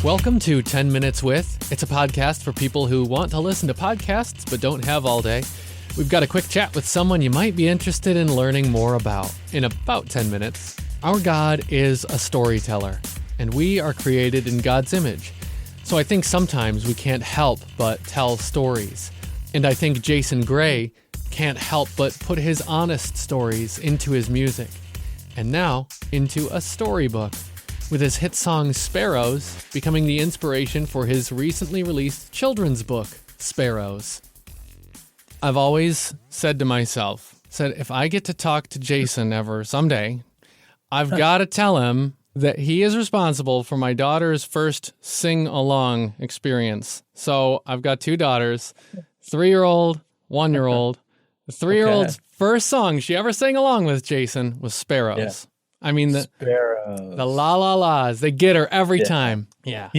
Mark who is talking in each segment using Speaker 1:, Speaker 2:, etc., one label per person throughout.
Speaker 1: Welcome to 10 Minutes With. It's a podcast for people who want to listen to podcasts but don't have all day. We've got a quick chat with someone you might be interested in learning more about in about 10 minutes. Our God is a storyteller, and we are created in God's image. So I think sometimes we can't help but tell stories. And I think Jason Gray can't help but put his honest stories into his music. And now into a storybook, with his hit song Sparrows becoming the inspiration for his recently released children's book, Sparrows. I've always said to myself, if I get to talk to Jason ever someday, I've got to tell him that he is responsible for my daughter's first sing-along experience. So I've got two daughters, 3-year-old, 1-year-old. The 3-year-old's first song she ever sang along with Jason was Sparrows. Yeah. I mean, the la la la's, they get her every time. Yeah.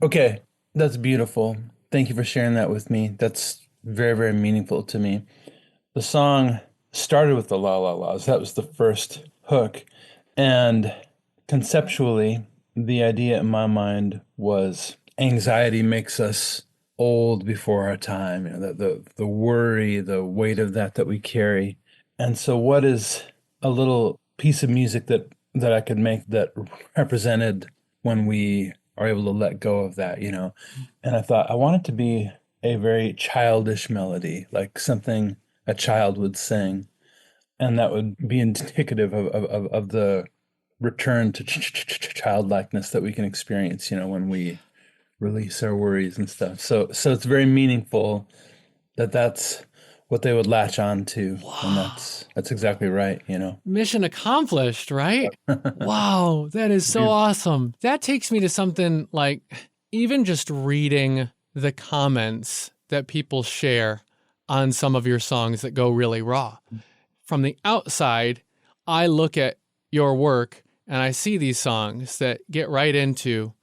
Speaker 2: Okay. That's beautiful. Thank you for sharing that with me. That's very, very meaningful to me. The song started with the la la la's. That was the first hook. And conceptually, the idea in my mind was anxiety makes us old before our time. You know, the worry, the weight of that we carry. And so what is a little piece of music that I could make that represented when we are able to let go of that, you know? And I thought I want it to be a very childish melody, like something a child would sing. And that would be indicative of the return to childlikeness that we can experience, you know, when we release our worries and stuff. So it's very meaningful that's what they would latch on to.
Speaker 1: Wow.
Speaker 2: And that's exactly right, you know.
Speaker 1: Mission accomplished, right? Wow, that is so awesome. That takes me to something like even just reading the comments that people share on some of your songs that go really raw. From the outside, I look at your work and I see these songs that get right into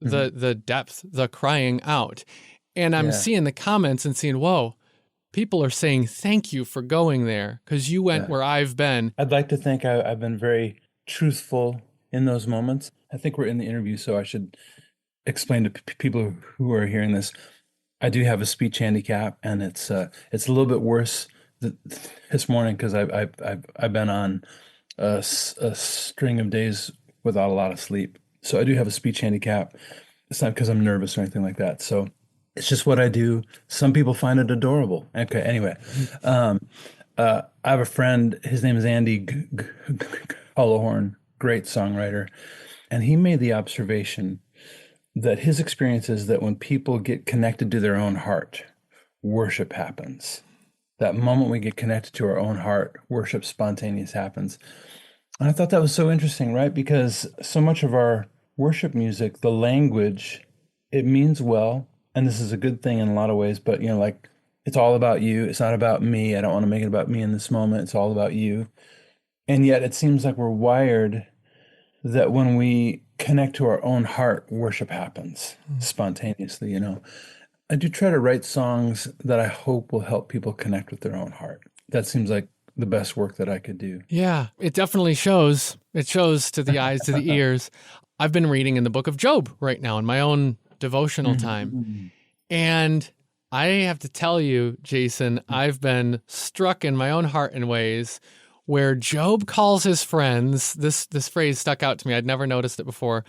Speaker 1: the depth, the crying out. And I'm seeing the comments and seeing, whoa, people are saying thank you for going there because you went where I've been.
Speaker 2: I'd like to think I've been very truthful in those moments. I think we're in the interview, so I should explain to people who are hearing this. I do have a speech handicap, and it's a little bit worse this morning because I've been on a string of days without a lot of sleep. So I do have a speech handicap. It's not because I'm nervous or anything like that. So it's just what I do. Some people find it adorable. Okay, anyway. I have a friend, his name is Andy Hollowhorn, great songwriter. And he made the observation that his experience is that when people get connected to their own heart, worship happens. That moment we get connected to our own heart, worship spontaneous happens. And I thought that was so interesting, right? Because so much of our worship music, the language, it means well. And this is a good thing in a lot of ways, but, you know, like, it's all about you. It's not about me. I don't want to make it about me in this moment. It's all about you. And yet it seems like we're wired that when we connect to our own heart, worship happens spontaneously, you know. I do try to write songs that I hope will help people connect with their own heart. That seems like the best work that I could do.
Speaker 1: Yeah, it definitely shows. It shows to the eyes, to the ears. I've been reading in the book of Job right now in my own devotional time. And I have to tell you, Jason, I've been struck in my own heart in ways where Job calls his friends, this phrase stuck out to me. I'd never noticed it before.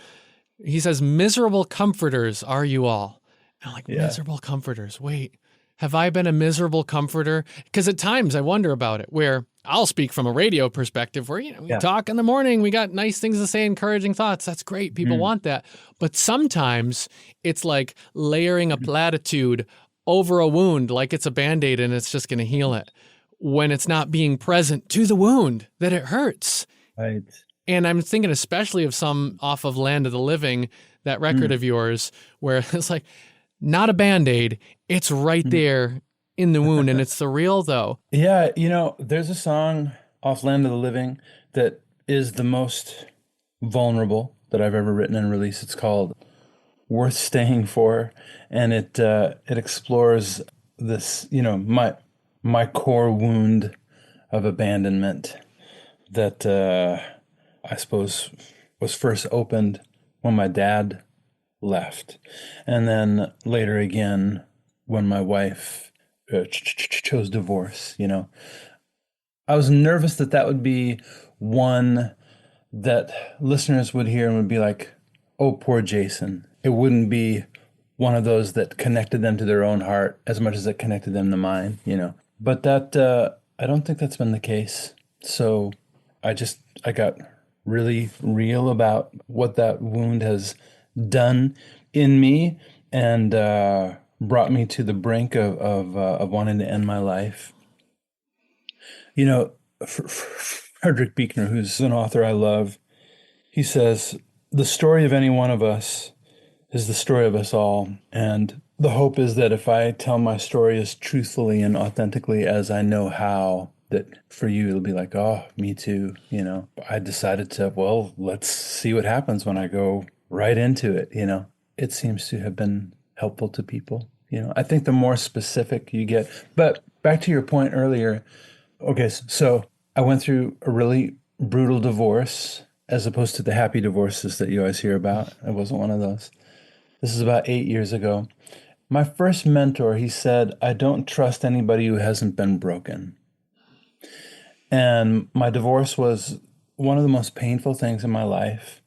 Speaker 1: He says, miserable comforters are you all. And I'm like, miserable comforters. Wait, have I been a miserable comforter? Because at times I wonder about it, where I'll speak from a radio perspective where, you know, we talk in the morning, we got nice things to say, encouraging thoughts. That's great. People want that. But sometimes it's like layering a platitude over a wound, like it's a Band-Aid and it's just going to heal it, when it's not being present to the wound that it hurts.
Speaker 2: Right.
Speaker 1: And I'm thinking especially of some off of Land of the Living, that record of yours, where it's like, not a Band-Aid, it's right there in the wound, and it's the real though.
Speaker 2: Yeah, you know, there's a song off Land of the Living that is the most vulnerable that I've ever written and released. It's called Worth Staying For, and it explores this, you know, my core wound of abandonment that I suppose was first opened when my dad left. And then later again, when my wife chose divorce, I was nervous that that would be one that listeners would hear and would be like, oh, poor Jason. It wouldn't be one of those that connected them to their own heart as much as it connected them to mine. But I don't think that's been the case. So I got really real about what that wound has done in me and brought me to the brink of wanting to end my life. You know, Frederick Buechner, who's an author I love, he says, the story of any one of us is the story of us all. And the hope is that if I tell my story as truthfully and authentically as I know how, that for you, it'll be like, oh, me too. I decided to, well, let's see what happens when I go right into it. It seems to have been helpful to people. I think the more specific you get, but back to your point earlier. Okay, so I went through a really brutal divorce as opposed to the happy divorces that you always hear about. It wasn't one of those. This is about 8 years ago. My first mentor, he said, I don't trust anybody who hasn't been broken. And my divorce was one of the most painful things in my life,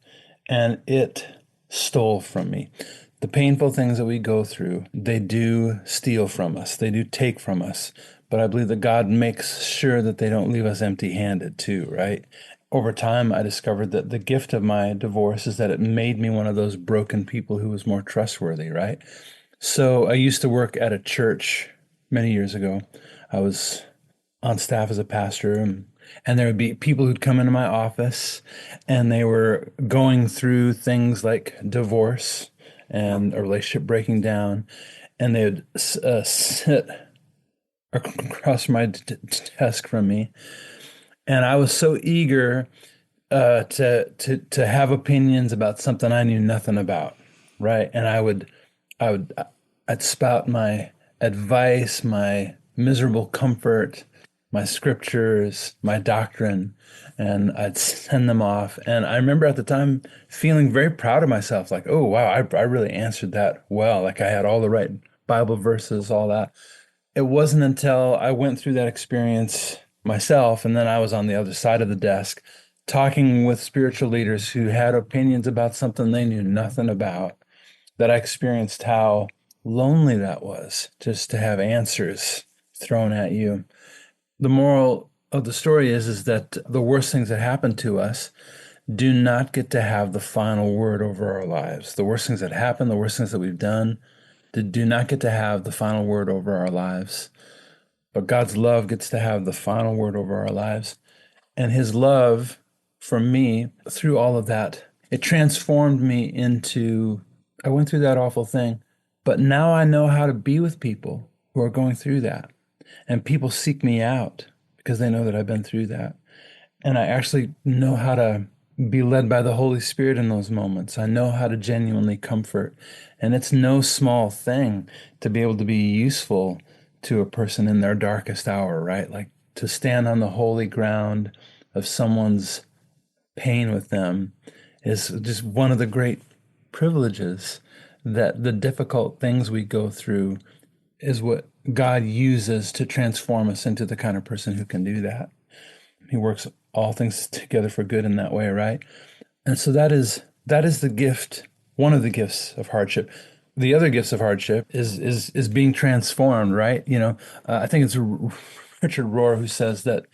Speaker 2: and it stole from me. The painful things that we go through, they do steal from us. They do take from us. But I believe that God makes sure that they don't leave us empty-handed too, right? Over time, I discovered that the gift of my divorce is that it made me one of those broken people who was more trustworthy, right? So I used to work at a church many years ago. I was on staff as a pastor, and there would be people who'd come into my office, and they were going through things like divorce and a relationship breaking down, and they would sit across my desk from me, and I was so eager to have opinions about something I knew nothing about, right? And I'd spout my advice, my miserable comfort, my scriptures, my doctrine, and I'd send them off. And I remember at the time feeling very proud of myself, like, oh, wow, I really answered that well. Like I had all the right Bible verses, all that. It wasn't until I went through that experience myself, and then I was on the other side of the desk talking with spiritual leaders who had opinions about something they knew nothing about, that I experienced how lonely that was, just to have answers thrown at you. The moral of the story is that the worst things that happen to us do not get to have the final word over our lives. The worst things that happen, the worst things that we've done, do not get to have the final word over our lives. But God's love gets to have the final word over our lives. And his love for me through all of that, it transformed me into, I went through that awful thing, but now I know how to be with people who are going through that. And people seek me out because they know that I've been through that. And I actually know how to be led by the Holy Spirit in those moments. I know how to genuinely comfort. And it's no small thing to be able to be useful to a person in their darkest hour, right? Like to stand on the holy ground of someone's pain with them is just one of the great privileges, that the difficult things we go through is what God uses to transform us into the kind of person who can do that. He works all things together for good in that way, right? And so that is the gift, one of the gifts of hardship. The other gifts of hardship is being transformed, right? I think it's Richard Rohr who says that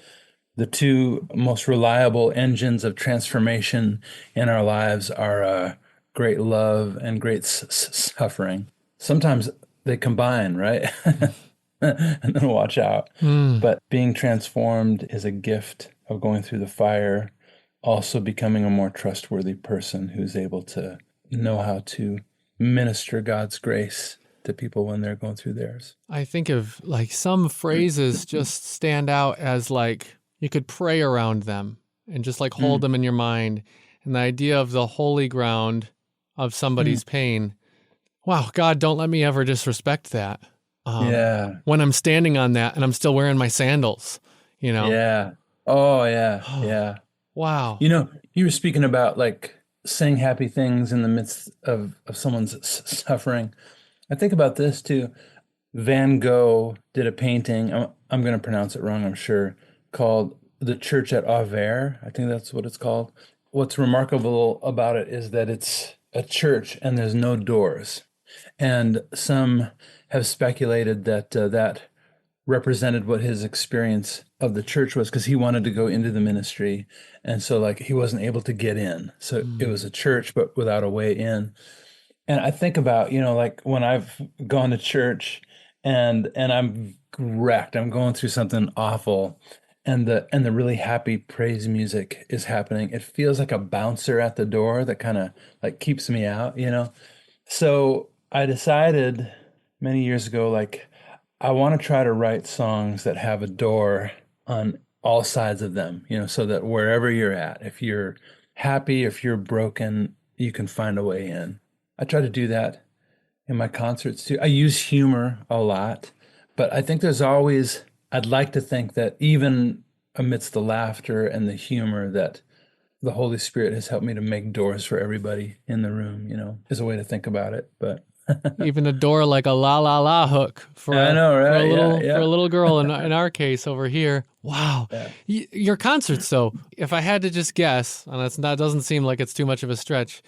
Speaker 2: the two most reliable engines of transformation in our lives are great love and great suffering. Sometimes they combine, right? And then watch out. But being transformed is a gift of going through the fire, also becoming a more trustworthy person who's able to know how to minister God's grace to people when they're going through theirs.
Speaker 1: I think of like some phrases just stand out as like you could pray around them and just like hold them in your mind. And the idea of the holy ground of somebody's pain. Wow, God, don't let me ever disrespect that.
Speaker 2: Yeah.
Speaker 1: When I'm standing on that and I'm still wearing my sandals,
Speaker 2: Yeah. Oh, yeah. Yeah.
Speaker 1: Wow.
Speaker 2: You were speaking about like saying happy things in the midst of someone's suffering. I think about this too. Van Gogh did a painting. I'm going to pronounce it wrong, I'm sure, called The Church at Auvers. I think that's what it's called. What's remarkable about it is that it's a church and there's no doors. And some have speculated that that represented what his experience of the church was because he wanted to go into the ministry. And so, like, he wasn't able to get in. So it
Speaker 1: Mm.
Speaker 2: was a church, but without a way in. And I think about, like when I've gone to church and I'm wrecked, I'm going through something awful, and the really happy praise music is happening. It feels like a bouncer at the door that kind of like keeps me out. So I decided many years ago, like I want to try to write songs that have a door on all sides of them, so that wherever you're at, if you're happy, if you're broken, you can find a way in. I try to do that in my concerts too. I use humor a lot, but I think I'd like to think that even amidst the laughter and the humor, that the Holy Spirit has helped me to make doors for everybody in the room, is a way to think about it. But
Speaker 1: Even a door like a la la la hook for
Speaker 2: I
Speaker 1: a
Speaker 2: know,
Speaker 1: for a
Speaker 2: right? Yeah,
Speaker 1: little for a
Speaker 2: yeah,
Speaker 1: little girl in our case over here. Wow.
Speaker 2: yeah.
Speaker 1: Your concerts though, if I had to just guess, and that doesn't seem like it's too much of a stretch,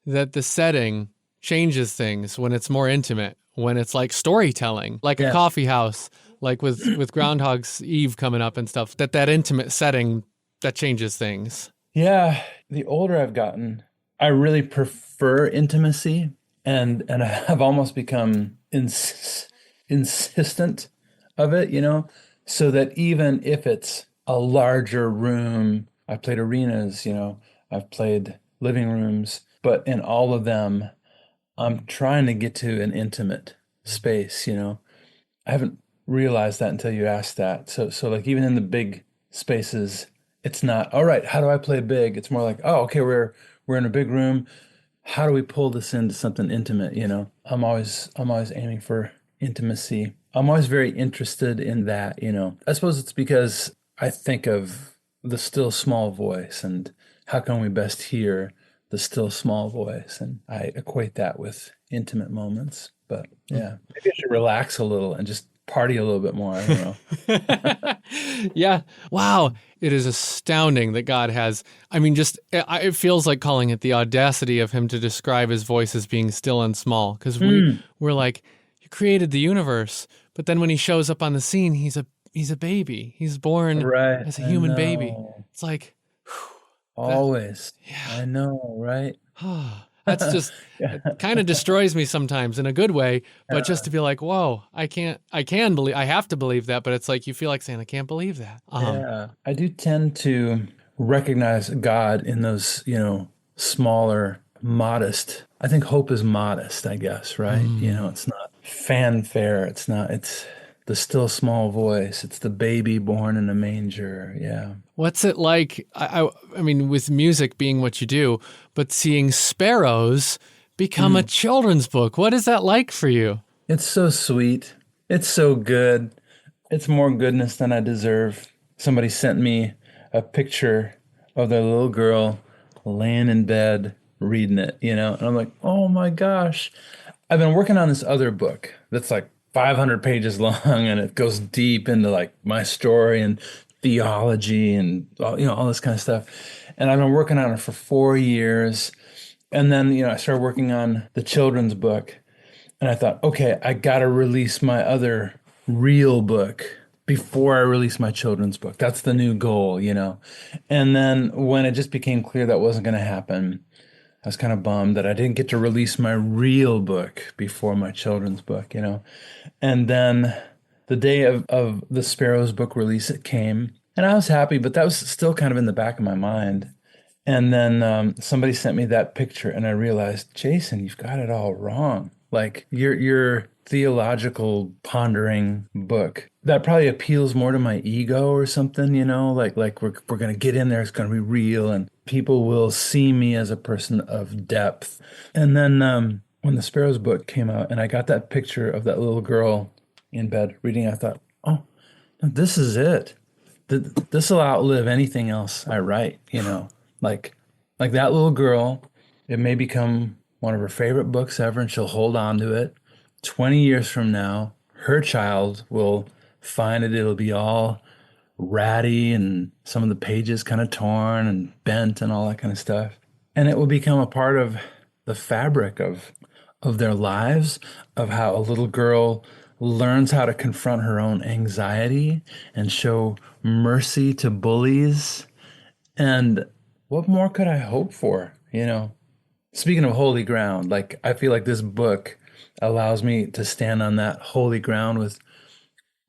Speaker 1: that the setting changes things when it's more intimate, when it's like storytelling, like a
Speaker 2: Yes.
Speaker 1: coffee house, like with Groundhog's Eve coming up and stuff, that intimate setting that changes things.
Speaker 2: Yeah, the older I've gotten, I really prefer intimacy, and I've almost become insistent of it, so that even if it's a larger room, I've played arenas, I've played living rooms, but in all of them, I'm trying to get to an intimate space. I haven't realized that until you asked that. So like even in the big spaces, it's not, all right, how do I play big? It's more like, oh, okay, we're in a big room. How do we pull this into something intimate? I'm always aiming for intimacy. I'm always very interested in that. I suppose it's because I think of the still small voice and how can we best hear the still small voice? And I equate that with intimate moments. But yeah, maybe I should relax a little and just party a little bit more. I don't know.
Speaker 1: Yeah. Wow. It is astounding that God has, I mean, just, it feels like calling it the audacity of him to describe his voice as being still and small. Because
Speaker 2: Mm,
Speaker 1: we're like, you created the universe. But then when he shows up on the scene, he's a baby. He's born
Speaker 2: right.
Speaker 1: as a
Speaker 2: I
Speaker 1: human baby.
Speaker 2: know.
Speaker 1: It's like, that,
Speaker 2: Always.
Speaker 1: yeah.
Speaker 2: I know, right?
Speaker 1: That's just, it kind of destroys me sometimes in a good way, but just to be like, whoa, I have to believe that, but it's like you feel like saying, I can't believe that.
Speaker 2: Yeah, I do tend to recognize God in those, smaller, modest. I think hope is modest, I guess, right?
Speaker 1: Mm.
Speaker 2: It's not fanfare. It's the still small voice. It's the baby born in a manger. Yeah.
Speaker 1: What's it like? I mean, with music being what you do, but seeing sparrows become a
Speaker 2: Mm.
Speaker 1: children's book. What is that like for you?
Speaker 2: It's so sweet. It's so good. It's more goodness than I deserve. Somebody sent me a picture of their little girl laying in bed reading it, and I'm like, oh my gosh. I've been working on this other book that's like 500 pages long and it goes deep into like my story and theology and all this kind of stuff. And I've been working on it for 4 years. And then, I started working on the children's book. And I thought, okay, I got to release my other real book before I release my children's book. That's the new goal. And then when it just became clear that wasn't going to happen, I was kind of bummed that I didn't get to release my real book before my children's book. And then the day of the Sparrows book release, it came, and I was happy, but that was still kind of in the back of my mind. And then somebody sent me that picture, and I realized, Jason, you've got it all wrong. Like your theological pondering book that probably appeals more to my ego or something. Like we're gonna get in there, it's gonna be real, and people will see me as a person of depth. And then when the Sparrows book came out, and I got that picture of that little girl in bed reading, I thought, oh, this is it. This will outlive anything else I write. Like that little girl It may become one of her favorite books ever, and she'll hold on to it. 20 years from now, her child will find it. It'll be all ratty and some of the pages kind of torn and bent and all that kind of stuff. And it will become a part of the fabric of their lives, of how a little girl learns how to confront her own anxiety and show mercy to bullies. And what more could I hope for? Speaking of holy ground, like I feel like this book allows me to stand on that holy ground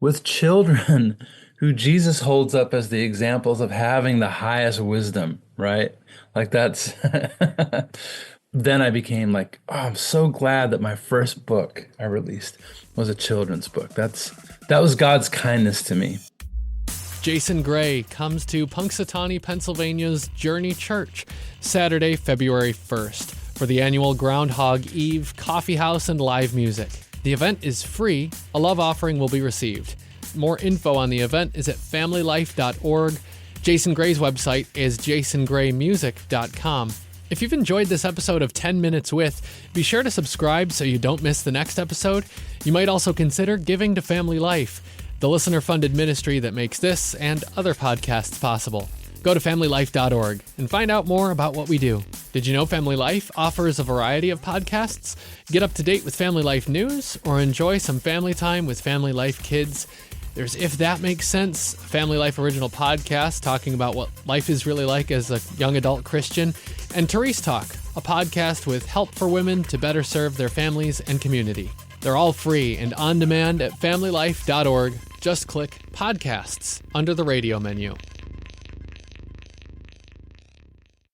Speaker 2: with children who Jesus holds up as the examples of having the highest wisdom, right? Like that's then I became like, oh, I'm so glad that my first book I released was a children's book. That was God's kindness to me.
Speaker 1: Jason Gray comes to Punxsutawney, Pennsylvania's Journey Church, Saturday, February 1st, for the annual Groundhog Eve coffee house and live music. The event is free. A love offering will be received. More info on the event is at familylife.org. Jason Gray's website is jasongraymusic.com. If you've enjoyed this episode of 10 Minutes With, be sure to subscribe so you don't miss the next episode. You might also consider giving to Family Life, the listener-funded ministry that makes this and other podcasts possible. Go to familylife.org and find out more about what we do. Did you know Family Life offers a variety of podcasts? Get up to date with Family Life news or enjoy some family time with Family Life kids. There's If That Makes Sense, Family Life original podcast talking about what life is really like as a young adult Christian, and Therese Talk, a podcast with help for women to better serve their families and community. They're all free and on demand at familylife.org. Just click Podcasts under the radio menu.